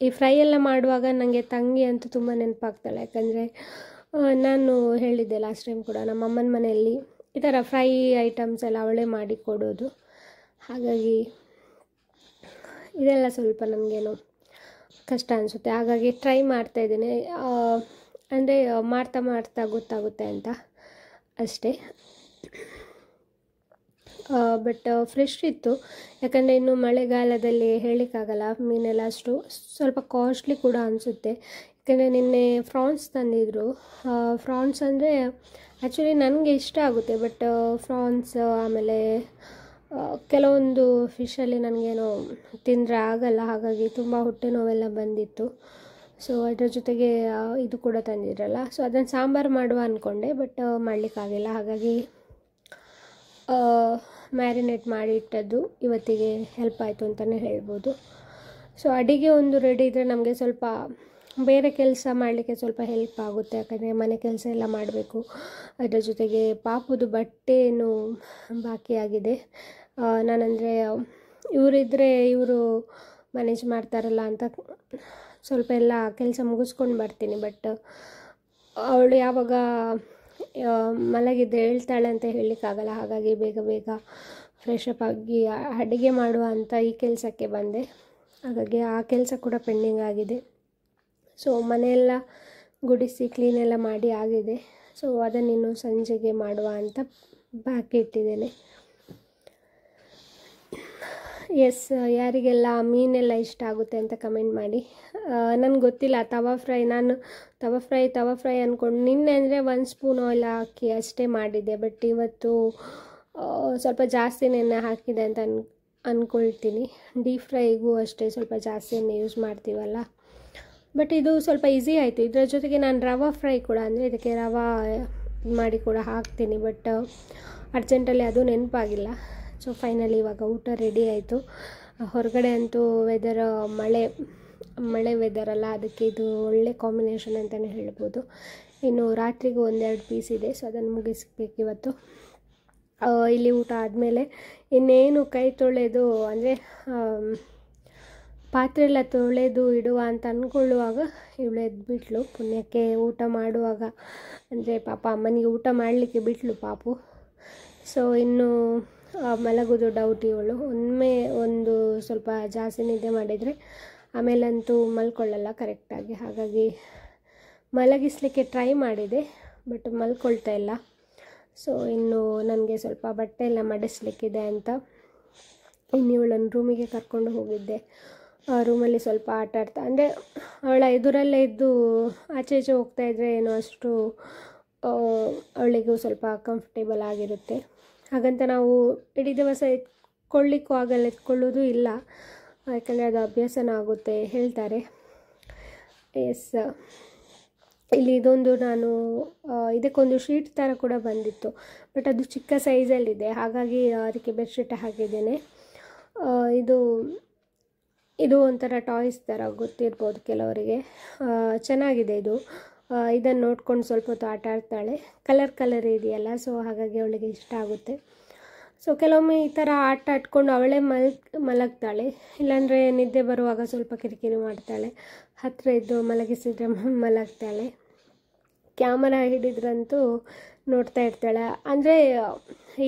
ಈ ಫ್ರೈ ಎಲ್ಲ ಮಾಡುವಾಗ ನನಗೆ ತಂಗಿ ಅಂತೂ ತುಂಬ ನೆನಪಾಗ್ತಾಳೆ, ಯಾಕಂದರೆ ನಾನು ಹೇಳಿದ್ದೆ ಲಾಸ್ಟ್ ಟೈಮ್ ಕೂಡ, ನಮ್ಮ ಅಮ್ಮನ ಮನೆಯಲ್ಲಿ ಈ ಥರ ಫ್ರೈ ಐಟಮ್ಸ್ ಎಲ್ಲ ಅವಳೇ ಮಾಡಿ ಕೊಡೋದು. ಹಾಗಾಗಿ ಇದೆಲ್ಲ ಸ್ವಲ್ಪ ನನಗೇನೋ ಕಷ್ಟ ಅನಿಸುತ್ತೆ, ಹಾಗಾಗಿ ಟ್ರೈ ಮಾಡ್ತಾಯಿದ್ದೀನಿ. ಅಂದರೆ ಮಾಡ್ತಾ ಗೊತ್ತಾಗುತ್ತೆ ಅಂತ ಅಷ್ಟೇ. ಬಟ್ ಫ್ರೆಶ್ ಇತ್ತು. ಯಾಕಂದರೆ ಇನ್ನು ಮಳೆಗಾಲದಲ್ಲಿ ಹೇಳಲಿಕ್ಕಾಗಲ್ಲ, ಮೀನೆಲ್ಲ ಅಷ್ಟು ಸ್ವಲ್ಪ ಕಾಸ್ಟ್ಲಿ ಕೂಡ ಅನಿಸುತ್ತೆ. ಯಾಕಂದರೆ ನಿನ್ನೆ ಫ್ರಾನ್ಸ್ ತಂದಿದ್ರು. ಫ್ರಾನ್ಸ್ ಅಂದರೆ ಆ್ಯಕ್ಚುಲಿ ನನಗೆ ಇಷ್ಟ ಆಗುತ್ತೆ, ಬಟ್ ಫ್ರಾನ್ಸ್ ಆಮೇಲೆ ಕೆಲವೊಂದು ಫಿಶಲ್ಲಿ ನನಗೇನೋ ತಿಂದರೆ ಆಗಲ್ಲ, ಹಾಗಾಗಿ ತುಂಬ ಹೊಟ್ಟೆ ನೋವೆಲ್ಲ ಬಂದಿತ್ತು. ಸೊ ಅದರ ಜೊತೆಗೆ ಇದು ಕೂಡ ತಂದಿದ್ರಲ್ಲ, ಸೊ ಅದನ್ನು ಸಾಂಬಾರು ಮಾಡುವ ಅಂದ್ಕೊಂಡೆ, ಬಟ್ ಮಾಡಲಿಕ್ಕಾಗಿಲ್ಲ. ಹಾಗಾಗಿ ಮ್ಯಾರಿನೇಟ್ ಮಾಡಿ ಇಟ್ಟದ್ದು ಇವತ್ತಿಗೆ ಹೆಲ್ಪ್ ಆಯಿತು ಅಂತಲೇ ಹೇಳ್ಬೋದು. ಸೊ ಅಡಿಗೆ ಒಂದು ರೆಡಿ ಇದ್ದರೆ ನಮಗೆ ಸ್ವಲ್ಪ ಬೇರೆ ಕೆಲಸ ಮಾಡಲಿಕ್ಕೆ ಸ್ವಲ್ಪ ಹೆಲ್ಪ್ ಆಗುತ್ತೆ. ಯಾಕಂದರೆ ಮನೆ ಕೆಲಸ ಎಲ್ಲ ಮಾಡಬೇಕು. ಅದರ ಜೊತೆಗೆ ಪಾಪುದು ಬಟ್ಟೆನೂ ಬಾಕಿಯಾಗಿದೆ. ನಾನಂದರೆ ಇವರಿದ್ದರೆ ಇವರು ಮ್ಯಾನೇಜ್ ಮಾಡ್ತಾರಲ್ಲ ಅಂತ ಸ್ವಲ್ಪ ಎಲ್ಲ ಕೆಲಸ ಮುಗಿಸ್ಕೊಂಡು ಬರ್ತೀನಿ. ಬಟ್ ಅವಳು ಯಾವಾಗ ಮಲಗಿದ್ದರೆ ಹೇಳ್ತಾಳೆ ಅಂತ ಹೇಳಲಿಕ್ಕಾಗಲ್ಲ. ಹಾಗಾಗಿ ಬೇಗ ಬೇಗ ಫ್ರೆಶ್ ಅಪ್ ಆಗಿ ಅಡುಗೆ ಮಾಡುವ ಅಂತ ಈ ಕೆಲಸಕ್ಕೆ ಬಂದೆ. ಹಾಗಾಗಿ ಆ ಕೆಲಸ ಕೂಡ ಪೆಂಡಿಂಗ್ ಆಗಿದೆ. ಸೊ ಮನೆಯೆಲ್ಲ ಗುಡಿಸಿ ಕ್ಲೀನೆಲ್ಲ ಮಾಡಿ ಆಗಿದೆ. ಸೊ ಅದನ್ನಿನ್ನು ಸಂಜೆಗೆ ಮಾಡುವ ಅಂತ ಬಾಕಿ ಇಟ್ಟಿದ್ದೇನೆ. ಎಸ್, ಯಾರಿಗೆಲ್ಲ ಮೀನೆಲ್ಲ ಇಷ್ಟ ಆಗುತ್ತೆ ಅಂತ ಕಮೆಂಟ್ ಮಾಡಿ. ನನಗೆ ಗೊತ್ತಿಲ್ಲ, ತವಾ ಫ್ರೈ ಅಂದ್ಕೊಂಡು ನಿನ್ನೆ ಅಂದರೆ 1 ಸ್ಪೂನ್ ಆಯಿಲ್ ಹಾಕಿ ಅಷ್ಟೇ ಮಾಡಿದ್ದೆ. ಬಟ್ ಇವತ್ತು ಸ್ವಲ್ಪ ಜಾಸ್ತಿ ಎಣ್ಣೆ ಹಾಕಿದೆ ಅಂತ ಅಂದ್ಕೊಳ್ತೀನಿ. ಡೀಪ್ ಫ್ರೈಗೂ ಅಷ್ಟೇ ಸ್ವಲ್ಪ ಜಾಸ್ತಿ ಎಣ್ಣೆ ಯೂಸ್ ಮಾಡ್ತೀವಲ್ಲ. ಬಟ್ ಇದು ಸ್ವಲ್ಪ ಈಸಿ ಆಯಿತು. ಇದರ ಜೊತೆಗೆ ನಾನು ರವಾ ಫ್ರೈ ಕೂಡ, ಅಂದರೆ ಇದಕ್ಕೆ ರವಾ ಮಾಡಿ ಕೂಡ ಹಾಕ್ತೀನಿ. ಬಟ್ ಅರ್ಜೆಂಟಲ್ಲಿ ಅದು ನೆನಪಾಗಿಲ್ಲ. ಸೊ ಫೈನಲಿ ಇವಾಗ ಊಟ ರೆಡಿ ಆಯಿತು. ಹೊರಗಡೆ ಅಂತೂ ವೆದರ್ ಮಳೆ ವೆದರ್ ಅಲ್ಲ, ಅದಕ್ಕೆ ಇದು ಒಳ್ಳೆ ಕಾಂಬಿನೇಷನ್ ಅಂತಲೇ ಹೇಳ್ಬೋದು. ಇನ್ನು ರಾತ್ರಿಗೂ 1-2 ಪೀಸ್ ಇದೆ. ಸೊ ಅದನ್ನು ಮುಗಿಸ್ಬೇಕು ಇವತ್ತು. ಇಲ್ಲಿ ಊಟ ಆದಮೇಲೆ ಇನ್ನೇನು ಕೈ ತೊಳೆದು, ಅಂದರೆ ಪಾತ್ರೆ ಎಲ್ಲ ತೊಳೆದು ಇಡುವ ಅಂತ ಅಂದ್ಕೊಳ್ಳುವಾಗ ಇವಳು ಎದ್ಬಿಟ್ಲು. ಪುಣ್ಯಕ್ಕೆ ಊಟ ಮಾಡುವಾಗ, ಅಂದರೆ ಪಾಪ ಅಮ್ಮನಿಗೆ ಊಟ ಮಾಡಲಿಕ್ಕೆ ಬಿಟ್ಲು ಪಾಪು. ಸೊ ಇನ್ನು ಮಲಗೋದು ಡೌಟ್ ಇವಳು. ಒಮ್ಮೆ ಒಂದು ಸ್ವಲ್ಪ ಜಾಸ್ತಿ ನಿದ್ದೆ ಮಾಡಿದರೆ ಆಮೇಲಂತೂ ಮಲ್ಕೊಳ್ಳಲ್ಲ ಕರೆಕ್ಟಾಗಿ. ಹಾಗಾಗಿ ಮಲಗಿಸಲಿಕ್ಕೆ ಟ್ರೈ ಮಾಡಿದೆ, ಬಟ್ ಮಲ್ಕೊಳ್ತಾ ಇಲ್ಲ. ಸೊ ಇನ್ನು ನನಗೆ ಸ್ವಲ್ಪ ಬಟ್ಟೆ ಎಲ್ಲ ಮಡಿಸ್ಲಿಕ್ಕಿದೆ ಅಂತ ಇನ್ನು ಇವಳನ್ನು ರೂಮಿಗೆ ಕರ್ಕೊಂಡು ಹೋಗಿದ್ದೆ. ರೂಮಲ್ಲಿ ಸ್ವಲ್ಪ ಆಟ ಆಡ್ತಾ, ಅಂದರೆ ಅವಳ ಎದುರಲ್ಲೇ ಇದ್ದು ಆಚೆ ಈಚೆ ಹೋಗ್ತಾಯಿದ್ರೆ ಏನೋ ಅಷ್ಟು ಅವಳಿಗೂ ಸ್ವಲ್ಪ ಕಂಫರ್ಟೇಬಲ್ ಆಗಿರುತ್ತೆ. ಹಾಗಂತ ನಾವು ಇಡೀ ದಿವಸ ಎತ್ಕೊಳ್ಳೋದು ಇಲ್ಲ, ಯಾಕಂದರೆ ಅದು ಅಭ್ಯಾಸನ ಆಗುತ್ತೆ ಹೇಳ್ತಾರೆ. ಎಸ್, ಇಲ್ಲಿ ಇದೊಂದು ಇದಕ್ಕೊಂದು ಶೀಟ್ ಥರ ಕೂಡ ಬಂದಿತ್ತು, ಬಟ್ ಅದು ಚಿಕ್ಕ ಸೈಜಲ್ಲಿದೆ. ಹಾಗಾಗಿ ಅದಕ್ಕೆ ಬೆಡ್ಶೀಟ್ ಹಾಕಿದ್ದೇನೆ. ಇದು ಒಂಥರ ಟಾಯ್ಸ್ ಥರ ಗೊತ್ತಿರ್ಬೋದು ಕೆಲವರಿಗೆ. ಚೆನ್ನಾಗಿದೆ ಇದು. ಇದನ್ನು ನೋಡ್ಕೊಂಡು ಸ್ವಲ್ಪ ಹೊತ್ತು ಆಟ ಆಡ್ತಾಳೆ. ಕಲರ್ ಇದೆಯಲ್ಲ, ಸೊ ಹಾಗಾಗಿ ಅವಳಿಗೆ ಇಷ್ಟ ಆಗುತ್ತೆ. ಸೊ ಕೆಲವೊಮ್ಮೆ ಈ ಥರ ಆಟ ಆಡ್ಕೊಂಡು ಅವಳೇ ಮಲಗ್ತಾಳೆ. ಇಲ್ಲಾಂದರೆ ನಿದ್ದೆ ಬರುವಾಗ ಸ್ವಲ್ಪ ಕಿರಿಕಿರಿ ಮಾಡ್ತಾಳೆ. ಹತ್ತಿರ ಇದ್ದು ಮಲಗಿಸಿದ್ರೆ ಮಲಗ್ತಾಳೆ. ಕ್ಯಾಮರಾ ಹಿಡಿದ್ರಂತೂ ನೋಡ್ತಾ ಇರ್ತಾಳೆ. ಅಂದರೆ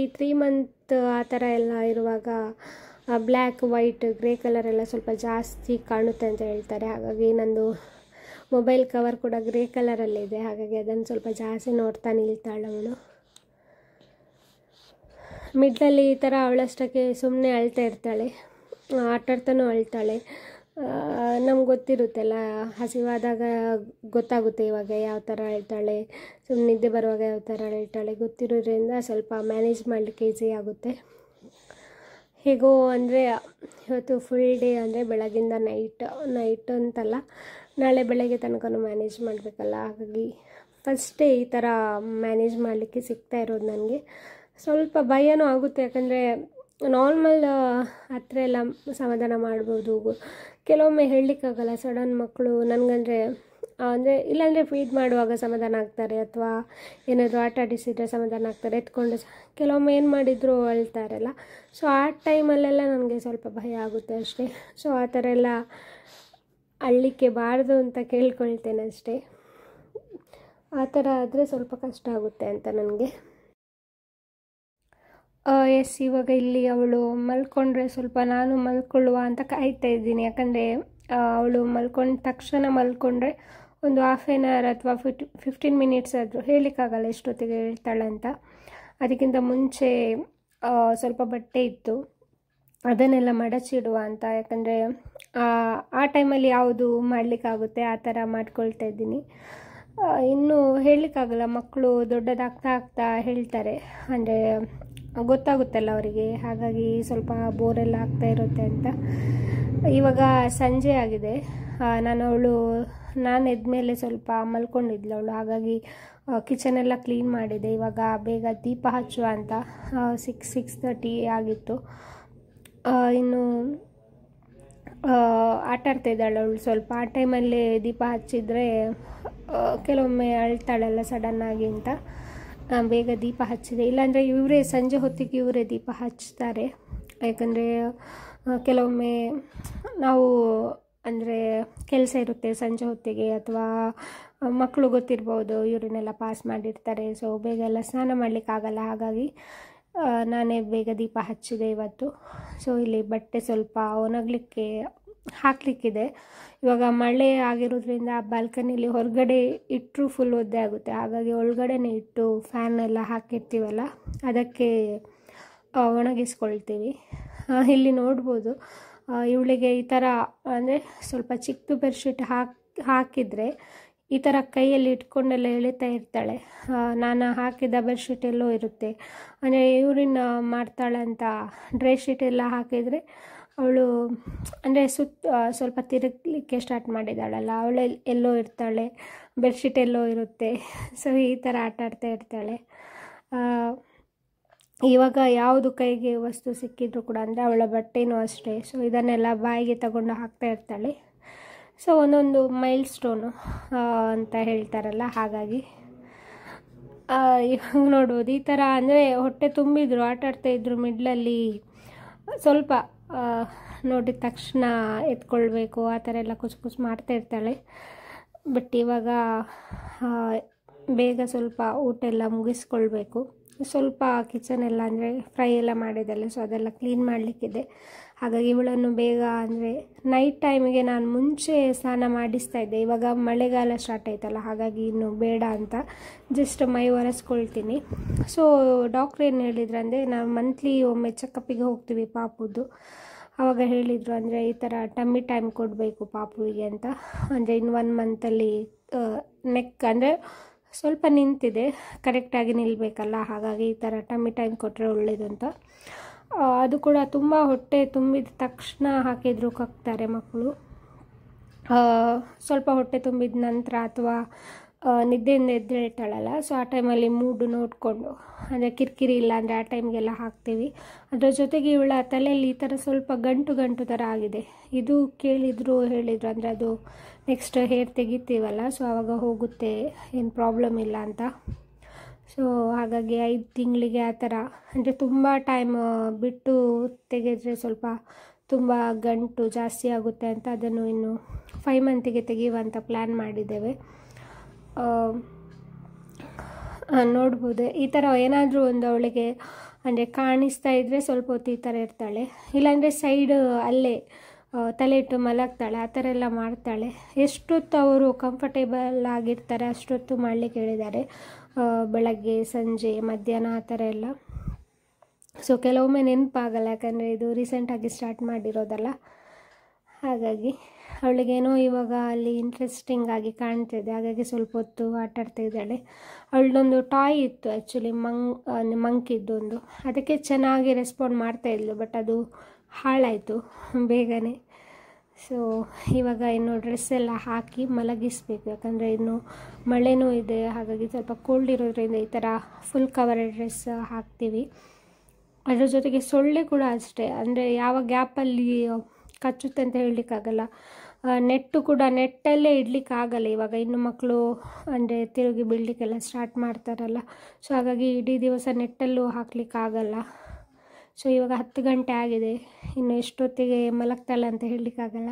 ಈ 3 ಮಂತ್ ಆ ಥರ ಎಲ್ಲ ಇರುವಾಗ ಬ್ಲ್ಯಾಕ್, ವೈಟ್, ಗ್ರೇ ಕಲರ್ ಎಲ್ಲ ಸ್ವಲ್ಪ ಜಾಸ್ತಿ ಕಾಣುತ್ತೆ ಅಂತ ಹೇಳ್ತಾರೆ. ಹಾಗಾಗಿ ನಂದು ಮೊಬೈಲ್ ಕವರ್ ಕೂಡ ಗ್ರೇ ಕಲರಲ್ಲಿದೆ. ಹಾಗಾಗಿ ಅದನ್ನು ಸ್ವಲ್ಪ ಜಾಸ್ತಿ ನೋಡ್ತಾ ನಿಲ್ತಾಳೆ ಅವಳು. ಮಿಡ್ಲಲ್ಲಿ ಈ ಥರ ಅವಳಷ್ಟಕ್ಕೆ ಸುಮ್ಮನೆ ಅಳ್ತಾ ಇರ್ತಾಳೆ, ಆಟಾಡ್ತಾನೂ ಅಳ್ತಾಳೆ. ನಮ್ಗೆ ಗೊತ್ತಿರುತ್ತಲ್ಲ, ಹಸಿವಾದಾಗ ಗೊತ್ತಾಗುತ್ತೆ ಇವಾಗ ಯಾವ ಥರ ಅಳ್ತಾಳೆ, ಸುಮ್ಮನೆ ನಿದ್ದೆ ಬರುವಾಗ ಯಾವ ಥರ ಅಳ್ತಾಳೆ ಗೊತ್ತಿರೋದ್ರಿಂದ ಸ್ವಲ್ಪ ಮ್ಯಾನೇಜ್ ಮಾಡಲಿಕ್ಕೆ ಈಸಿ ಆಗುತ್ತೆ. ಹೇಗೋ ಅಂದರೆ ಇವತ್ತು ಫುಲ್ ಡೇ, ಅಂದರೆ ಬೆಳಗಿಂದ ನೈಟ್ ಅಂತಲ್ಲ, ನಾಳೆ ಬೆಳಗ್ಗೆ ತನಕ ಮ್ಯಾನೇಜ್ ಮಾಡಬೇಕಲ್ಲ. ಹಾಗಾಗಿ ಫಸ್ಟೇ ಈ ಥರ ಮ್ಯಾನೇಜ್ ಮಾಡಲಿಕ್ಕೆ ಸಿಗ್ತಾ ಇರೋದು ನನಗೆ. ಸ್ವಲ್ಪ ಭಯನೂ ಆಗುತ್ತೆ, ಯಾಕಂದರೆ ನಾರ್ಮಲ್ ಹತ್ತಿರ ಎಲ್ಲ ಸಮಾಧಾನ ಮಾಡ್ಬೋದು. ಕೆಲವೊಮ್ಮೆ ಹೇಳಲಿಕ್ಕಾಗಲ್ಲ, ಸಡನ್ ಮಕ್ಕಳು ನನಗಂದರೆ ಇಲ್ಲಾಂದರೆ ಫೀಡ್ ಮಾಡುವಾಗ ಸಮಾಧಾನ ಆಗ್ತಾರೆ, ಅಥವಾ ಏನಾದರೂ ಆಟ ಆಡಿಸಿದರೆ ಸಮಾಧಾನ ಆಗ್ತಾರೆ, ಎತ್ಕೊಂಡು ಕೆಲವೊಮ್ಮೆ ಏನು ಮಾಡಿದರೂ ಅಳ್ತಾರಲ್ಲ. ಸೊ ಆ ಟೈಮಲ್ಲೆಲ್ಲ ನನಗೆ ಸ್ವಲ್ಪ ಭಯ ಆಗುತ್ತೆ ಅಷ್ಟೇ. ಸೊ ಆ ಥರ ಎಲ್ಲ ಅಳ್ಳಿಕ್ಕೆ ಬಾರ್ದು ಅಂತ ಕೇಳ್ಕೊಳ್ತೇನೆ ಅಷ್ಟೇ. ಆ ಥರ ಆದರೆ ಸ್ವಲ್ಪ ಕಷ್ಟ ಆಗುತ್ತೆ ಅಂತ ನನಗೆ. ಎಸ್, ಇವಾಗ ಇಲ್ಲಿ ಅವಳು ಮಲ್ಕೊಂಡ್ರೆ ಸ್ವಲ್ಪ ನಾನು ಮಲ್ಕೊಳ್ಳುವ ಅಂತ ಕಾಯ್ತಾ ಇದ್ದೀನಿ. ಯಾಕಂದರೆ ಅವಳು ಮಲ್ಕೊಂಡ ತಕ್ಷಣ ಮಲ್ಕೊಂಡ್ರೆ ಒಂದು 1/2 hour ಅಥವಾ 15 minutes ಆದರೂ ಹೇಳಲಿಕ್ಕಾಗಲ್ಲ ಎಷ್ಟೊತ್ತಿಗೆ ಹೇಳ್ತಾಳೆ ಅಂತ. ಅದಕ್ಕಿಂತ ಮುಂಚೆ ಸ್ವಲ್ಪ ಬಟ್ಟೆ ಇತ್ತು, ಅದನ್ನೆಲ್ಲ ಮಡಚಿಡುವ ಅಂತ. ಯಾಕಂದರೆ ಆ ಟೈಮಲ್ಲಿ ಯಾವುದು ಮಾಡಲಿಕ್ಕಾಗುತ್ತೆ ಆ ಥರ ಮಾಡ್ಕೊಳ್ತಾ ಇದ್ದೀನಿ. ಇನ್ನೂ ಹೇಳಲಿಕ್ಕಾಗಲ್ಲ, ಮಕ್ಕಳು ದೊಡ್ಡದಾಗ್ತಾ ಆಗ್ತಾ ಹೇಳ್ತಾರೆ, ಅಂದರೆ ಗೊತ್ತಾಗುತ್ತಲ್ಲ ಅವರಿಗೆ, ಹಾಗಾಗಿ ಸ್ವಲ್ಪ ಬೋರೆಲ್ಲ ಆಗ್ತಾ ಇರುತ್ತೆ ಅಂತ. ಇವಾಗ ಸಂಜೆ ಆಗಿದೆ, ನಾನು ಎದ್ಮೇಲೆ ಸ್ವಲ್ಪ ಮಲ್ಕೊಂಡಿದ್ಲು ಅವಳು, ಹಾಗಾಗಿ ಕಿಚನೆಲ್ಲ ಕ್ಲೀನ್ ಮಾಡಿದೆ. ಇವಾಗ ಬೇಗ ದೀಪ ಹಚ್ಚುವ ಅಂತ. 6:30 ಆಗಿತ್ತು. ಇನ್ನು ಆಟ ಆಡ್ತಾ ಇದ್ದಾಳೆ ಅವಳು ಸ್ವಲ್ಪ. ಆ ಟೈಮಲ್ಲಿ ದೀಪ ಹಚ್ಚಿದರೆ ಕೆಲವೊಮ್ಮೆ ಅಳ್ತಾಳೆಲ್ಲ ಸಡನ್ನಾಗಿ ಅಂತ ಬೇಗ ದೀಪ ಹಚ್ಚಿದೆ. ಇಲ್ಲಾಂದರೆ ಸಂಜೆ ಹೊತ್ತಿಗೆ ಇವರೇ ದೀಪ ಹಚ್ತಾರೆ. ಯಾಕಂದರೆ ಕೆಲವೊಮ್ಮೆ ನಾವು ಅಂದರೆ ಕೆಲಸ ಇರುತ್ತೆ ಸಂಜೆ ಹೊತ್ತಿಗೆ, ಅಥವಾ ಮಕ್ಕಳು ಗೊತ್ತಿರ್ಬೋದು ಇವರನ್ನೆಲ್ಲ ಪಾಸ್ ಮಾಡಿರ್ತಾರೆ, ಸೊ ಬೇಗ ಎಲ್ಲ ಸ್ನಾನ ಮಾಡಲಿಕ್ಕಾಗಲ್ಲ. ಹಾಗಾಗಿ ನಾನೇ ಬೇಗ ದೀಪ ಹಚ್ಚಿದೆ ಇವತ್ತು. ಸೊ ಇಲ್ಲಿ ಬಟ್ಟೆ ಸ್ವಲ್ಪ ಒಣಗಲಿಕ್ಕೆ ಹಾಕಲಿಕ್ಕಿದೆ. ಇವಾಗ ಮಳೆ ಆಗಿರೋದ್ರಿಂದ ಬಾಲ್ಕನಿಲಿ ಹೊರಗಡೆ ಇಟ್ಟರು ಫುಲ್ ಒದ್ದೆ ಆಗುತ್ತೆ, ಹಾಗಾಗಿ ಒಳಗಡೆನೇ ಇಟ್ಟು ಫ್ಯಾನ್ ಎಲ್ಲ ಹಾಕಿರ್ತೀವಲ್ಲ ಅದಕ್ಕೆ ಒಣಗಿಸ್ಕೊಳ್ತೀವಿ. ಇಲ್ಲಿ ನೋಡ್ಬೋದು ಇವಳಿಗೆ ಈ ಥರ ಅಂದರೆ ಸ್ವಲ್ಪ ಚಿಕ್ಕ ಬೆಡ್ಶೀಟ್ ಹಾಕಿದರೆ ಈ ಥರ ಕೈಯಲ್ಲಿ ಇಟ್ಕೊಂಡೆಲ್ಲ ಎಳಿತಾ ಇರ್ತಾಳೆ. ನಾನು ಹಾಕಿದ ಬೆಡ್ಶೀಟ್ ಎಲ್ಲೋ ಇರುತ್ತೆ, ಅಂದರೆ ಯೂರಿನ್ ಮಾಡ್ತಾಳೆ ಅಂತ ಡ್ರೈ ಶೀಟ್ ಎಲ್ಲ ಹಾಕಿದರೆ ಅವಳು ಅಂದರೆ ಸ್ವಲ್ಪ ತಿರುಗಲಿಕ್ಕೆ ಸ್ಟಾರ್ಟ್ ಮಾಡಿದ್ದಾಳಲ್ಲ, ಅವಳು ಎಲ್ಲೋ ಇರ್ತಾಳೆ, ಬೆಡ್ಶೀಟ್ ಎಲ್ಲೋ ಇರುತ್ತೆ. ಸೊ ಈ ಥರ ಆಟ ಆಡ್ತಾ ಇರ್ತಾಳೆ. ಇವಾಗ ಯಾವುದು ಕೈಗೆ ವಸ್ತು ಸಿಕ್ಕಿದ್ರು ಕೂಡ, ಅಂದರೆ ಅವಳ ಬಟ್ಟೆನೂ ಅಷ್ಟೇ, ಸೊ ಇದನ್ನೆಲ್ಲ ಬಾಯಿಗೆ ತಗೊಂಡು ಹಾಕ್ತಾ ಇರ್ತಾಳೆ. ಸೊ ಒಂದೊಂದು ಮೈಲ್ ಸ್ಟೋನು ಅಂತ ಹೇಳ್ತಾರಲ್ಲ, ಹಾಗಾಗಿ ಇವಾಗ ನೋಡ್ಬೋದು ಈ ಥರ. ಅಂದರೆ ಹೊಟ್ಟೆ ತುಂಬಿದ್ರು ಆಟ ಆಡ್ತಾಯಿದ್ರು, ಮಿಡ್ಲಲ್ಲಿ ಸ್ವಲ್ಪ ನೋಡಿದ ತಕ್ಷಣ ಎತ್ಕೊಳ್ಬೇಕು ಆ ಥರ ಎಲ್ಲ ಕುಸು ಮಾಡ್ತಾ ಇರ್ತಾಳೆ. ಬಟ್ ಇವಾಗ ಬೇಗ ಸ್ವಲ್ಪ ಊಟ ಎಲ್ಲ ಮುಗಿಸ್ಕೊಳ್ಬೇಕು. ಸ್ವಲ್ಪ ಕಿಚನ್ ಎಲ್ಲ ಅಂದರೆ ಫ್ರೈ ಎಲ್ಲ ಮಾಡಿದ್ದಲ್ಲ, ಸೊ ಅದೆಲ್ಲ ಕ್ಲೀನ್ ಮಾಡಲಿಕ್ಕಿದೆ. ಹಾಗಾಗಿ ಇವಳನ್ನು ಬೇಗ ಅಂದರೆ ನೈಟ್ ಟೈಮಿಗೆ ನಾನು ಮುಂಚೆ ಸ್ನಾನ ಮಾಡಿಸ್ತಾ ಇದ್ದೆ. ಇವಾಗ ಮಳೆಗಾಲ ಸ್ಟಾರ್ಟ್ ಆಯ್ತಲ್ಲ, ಹಾಗಾಗಿ ಇನ್ನು ಬೇಡ ಅಂತ ಜಸ್ಟ್ ಮೈ ಒರೆಸ್ಕೊಳ್ತೀನಿ. ಸೊ ಡಾಕ್ಟ್ರ್ ಏನು ಹೇಳಿದ್ರು ಅಂದರೆ, ನಾವು ಮಂತ್ಲಿ ಒಮ್ಮೆ ಚೆಕಪ್ಪಿಗೆ ಹೋಗ್ತೀವಿ ಪಾಪುದು. ಆವಾಗ ಹೇಳಿದರು ಅಂದರೆ ಈ ಥರ ಟಮ್ಮಿ ಟೈಮ್ ಕೊಡಬೇಕು ಪಾಪುವಿಗೆ ಅಂತ. ಅಂದರೆ ಇನ್ನು 1 ಮಂತಲ್ಲಿ ನೆಕ್ ಅಂದರೆ ಸ್ವಲ್ಪ ನಿಂತಿದೆ, ಕರೆಕ್ಟಾಗಿ ನಿಲ್ಲಬೇಕಲ್ಲ, ಹಾಗಾಗಿ ಈ ಥರ ಟಮ್ಮಿ ಟೈಮ್ ಕೊಟ್ಟರೆ ಒಳ್ಳೆಯದು ಅಂತ. ಅದು ಕೂಡ ತುಂಬ ಹೊಟ್ಟೆ ತುಂಬಿದ ತಕ್ಷಣ ಹಾಕಿದ್ರು ಕಕ್ತಾರೆ ಮಕ್ಕಳು. ಸ್ವಲ್ಪ ಹೊಟ್ಟೆ ತುಂಬಿದ ನಂತರ ಅಥವಾ ನಿದ್ದೆಯಿಂದ ಎದ್ದೇಳ್ತಾಳಲ್ಲ, ಸೊ ಆ ಟೈಮಲ್ಲಿ ಮೂಡು ನೋಡಿಕೊಂಡು, ಅಂದರೆ ಕಿರಿಕಿರಿ ಇಲ್ಲ ಅಂದರೆ ಆ ಟೈಮ್ಗೆಲ್ಲ ಹಾಕ್ತೀವಿ. ಅದರ ಜೊತೆಗೆ ಇವಳ ತಲೆಯಲ್ಲಿ ಈ ಥರ ಸ್ವಲ್ಪ ಗಂಟು ಥರ ಆಗಿದೆ. ಇದು ಹೇಳಿದರು ಅಂದರೆ ಅದು ನೆಕ್ಸ್ಟ್ ಹೇರ್ ತೆಗಿತೀವಲ್ಲ, ಸೊ ಆವಾಗ ಹೋಗುತ್ತೆ, ಏನು ಪ್ರಾಬ್ಲಮ್ ಇಲ್ಲ ಅಂತ. ಸೊ ಹಾಗಾಗಿ 5 ತಿಂಗಳಿಗೆ ಆ ಥರ, ಅಂದರೆ ತುಂಬ ಟೈಮ್ ಬಿಟ್ಟು ತೆಗೆದರೆ ಸ್ವಲ್ಪ ತುಂಬ ಗಂಟು ಜಾಸ್ತಿ ಆಗುತ್ತೆ ಅಂತ ಅದನ್ನು ಇನ್ನು 5 ಮಂತಿಗೆ ತೆಗೆಯುವಂಥ ಪ್ಲ್ಯಾನ್ ಮಾಡಿದ್ದೇವೆ. ನೋಡ್ಬೋದು ಈ ಥರ ಏನಾದರೂ ಒಂದು ಅವಳಿಗೆ ಅಂದರೆ ಕಾಣಿಸ್ತಾ ಇದ್ದರೆ ಸ್ವಲ್ಪ ಹೊತ್ತು ಈ ಥರ ಇರ್ತಾಳೆ, ಇಲ್ಲಾಂದರೆ ಸೈಡ್ ಅಲ್ಲೇ ತಲೆ ಇಟ್ಟು ಮಲಗ್ತಾಳೆ, ಆ ಥರ ಎಲ್ಲ ಮಾಡ್ತಾಳೆ. ಎಷ್ಟೊತ್ತು ಅವರು ಕಂಫರ್ಟೇಬಲ್ ಆಗಿರ್ತಾರೆ ಅಷ್ಟೊತ್ತು ಮಾಡಲಿಕ್ಕೆ ಹೇಳಿದ್ದಾರೆ, ಬೆಳಗ್ಗೆ ಸಂಜೆ ಮಧ್ಯಾಹ್ನ ಆ ಥರ ಎಲ್ಲ. ಸೊ ಕೆಲವೊಮ್ಮೆ ನೆನಪಾಗಲ್ಲ, ಯಾಕಂದರೆ ಇದು ರೀಸೆಂಟಾಗಿ ಸ್ಟಾರ್ಟ್ ಮಾಡಿರೋದಲ್ಲ, ಹಾಗಾಗಿ ಅವಳಿಗೇನೋ ಇವಾಗ ಅಲ್ಲಿ ಇಂಟ್ರೆಸ್ಟಿಂಗ್ ಆಗಿ ಕಾಣ್ತಿದೆ, ಹಾಗಾಗಿ ಸ್ವಲ್ಪ ಹೊತ್ತು ಆಟ ಆಡ್ತಾ ಇದ್ದಾಳೆ. ಅವಳದೊಂದು ಟಾಯ್ ಇತ್ತು ಆ್ಯಕ್ಚುಲಿ, ಮಂಕಿದ್ದೊಂದು, ಅದಕ್ಕೆ ಚೆನ್ನಾಗಿ ರೆಸ್ಪಾಂಡ್ ಮಾಡ್ತಾಯಿದ್ಲು, ಬಟ್ ಅದು ಹಾಳಾಯಿತು ಬೇಗನೆ. ಸೊ ಇವಾಗ ಇನ್ನು ಡ್ರೆಸ್ ಎಲ್ಲ ಹಾಕಿ ಮಲಗಿಸ್ಬೇಕು, ಯಾಕಂದರೆ ಇನ್ನು ಮಳೆನೂ ಇದೆ, ಹಾಗಾಗಿ ಸ್ವಲ್ಪ ಕೋಲ್ಡ್ ಇರೋದ್ರಿಂದ ಈ ಥರ ಫುಲ್ ಕವರ್ ಡ್ರೆಸ್ ಹಾಕ್ತೀವಿ. ಅದರ ಜೊತೆಗೆ ಸೊಳ್ಳೆ ಕೂಡ ಅಷ್ಟೇ, ಅಂದರೆ ಯಾವ ಗ್ಯಾಪಲ್ಲಿ ಕಚ್ಚುತ್ತೆ ಅಂತ ಹೇಳಲಿಕ್ಕಾಗಲ್ಲ. ನೆಟ್ಟಲ್ಲೇ ಇಡಲಿಕ್ಕಾಗಲ್ಲ ಇವಾಗ, ಇನ್ನು ಮಕ್ಕಳು ಅಂದರೆ ತಿರುಗಿ ಬೀಳಲಿಕ್ಕೆಲ್ಲ ಸ್ಟಾರ್ಟ್ ಮಾಡ್ತಾರಲ್ಲ, ಸೊ ಹಾಗಾಗಿ ಇಡೀ ದಿವಸ ನೆಟ್ಟಲ್ಲೂ ಹಾಕಲಿಕ್ಕಾಗಲ್ಲ. ಸೊ ಇವಾಗ 10 ಗಂಟೆ ಆಗಿದೆ, ಇನ್ನು ಎಷ್ಟೊತ್ತಿಗೆ ಮಲಗ್ತಾಳೆ ಅಂತ ಹೇಳಲಿಕ್ಕಾಗಲ್ಲ.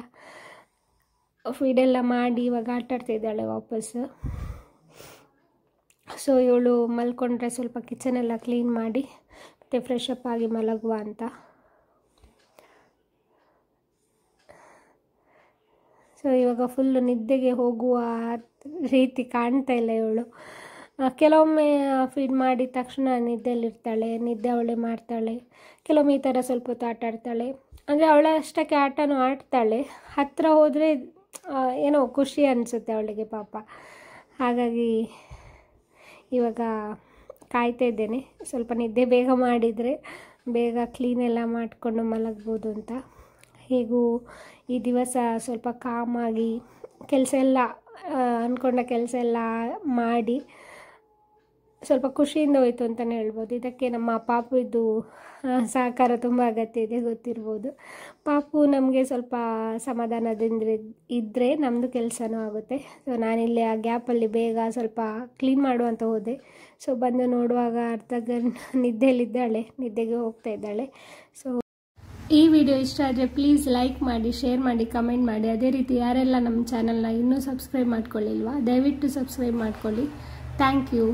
ಫೀಡೆಲ್ಲ ಮಾಡಿ ಇವಾಗ ಆಟಾಡ್ತಿದ್ದಾಳೆ ವಾಪಸ್ಸು. ಸೊ ಇವಳು ಮಲ್ಕೊಂಡ್ರೆ ಸ್ವಲ್ಪ ಕಿಚನೆಲ್ಲ ಕ್ಲೀನ್ ಮಾಡಿ ಮತ್ತು ಫ್ರೆಶ್ ಅಪ್ ಆಗಿ ಮಲಗುವ ಅಂತ. ಸೊ ಇವಾಗ ಫುಲ್ಲು ನಿದ್ದೆಗೆ ಹೋಗುವ ರೀತಿ ಕಾಣ್ತಾ ಇಲ್ಲ ಇವಳು. ಕೆಲವೊಮ್ಮೆ ಫೀಡ್ ಮಾಡಿದ ತಕ್ಷಣ ನಿದ್ದೆಯಲ್ಲಿರ್ತಾಳೆ, ನಿದ್ದೆ ಅವಳೇ ಮಾಡ್ತಾಳೆ. ಕೆಲವೊಮ್ಮೆ ಈ ಥರ ಸ್ವಲ್ಪ ಹೊತ್ತು ಆಟ ಆಡ್ತಾಳೆ. ಅಂದರೆ ಅವಳಷ್ಟಕ್ಕೆ ಆಟನೂ ಆಡ್ತಾಳೆ. ಹತ್ತಿರ ಹೋದರೆ ಏನೋ ಖುಷಿ ಅನಿಸುತ್ತೆ ಅವಳಿಗೆ ಪಾಪ. ಹಾಗಾಗಿ ಇವಾಗ ಕಾಯ್ತಾ ಇದ್ದೇನೆ, ಸ್ವಲ್ಪ ನಿದ್ದೆ ಬೇಗ ಮಾಡಿದರೆ ಬೇಗ ಕ್ಲೀನೆಲ್ಲ ಮಾಡಿಕೊಂಡು ಮಲಗ್ಬೋದು ಅಂತ. ಹೇಗೂ ಈ ದಿವಸ ಸ್ವಲ್ಪ ಕಾಮಾಗಿ ಕೆಲಸ ಎಲ್ಲ ಅಂದ್ಕೊಂಡ ಕೆಲಸ ಎಲ್ಲ ಮಾಡಿ ಸ್ವಲ್ಪ ಖುಷಿಯಿಂದ ಹೋಯಿತು ಅಂತಲೇ ಹೇಳ್ಬೋದು. ಇದಕ್ಕೆ ನಮ್ಮ ಪಾಪುದು ಸಹಕಾರ ತುಂಬ ಅಗತ್ಯ ಇದೆ, ಗೊತ್ತಿರ್ಬೋದು. ಪಾಪು ನಮಗೆ ಸ್ವಲ್ಪ ಸಮಾಧಾನದಿಂದ ಇದ್ದರೆ ನಮ್ಮದು ಕೆಲಸನೂ ಆಗುತ್ತೆ. ಸೊ ನಾನಿಲ್ಲಿ ಆ ಗ್ಯಾಪಲ್ಲಿ ಬೇಗ ಸ್ವಲ್ಪ ಕ್ಲೀನ್ ಮಾಡುವಂತ ಹೋದೆ. ಸೊ ಬಂದು ನೋಡುವಾಗ ಅರ್ಧ ನಿದ್ದೆಯಲ್ಲಿದ್ದಾಳೆ, ನಿದ್ದೆಗೆ ಹೋಗ್ತಾ ಇದ್ದಾಳೆ. ಸೊ ಈ ವಿಡಿಯೋ ಇಷ್ಟ ಆದರೆ ಪ್ಲೀಸ್ ಲೈಕ್ ಮಾಡಿ, ಶೇರ್ ಮಾಡಿ, ಕಮೆಂಟ್ ಮಾಡಿ. ಅದೇ ರೀತಿ ಯಾರೆಲ್ಲ ನಮ್ಮ ಚಾನಲ್ನ ಇನ್ನೂ ಸಬ್ಸ್ಕ್ರೈಬ್ ಮಾಡ್ಕೊಳ್ಳಿಲ್ವಾ, ದಯವಿಟ್ಟು ಸಬ್ಸ್ಕ್ರೈಬ್ ಮಾಡ್ಕೊಳ್ಳಿ. Thank you.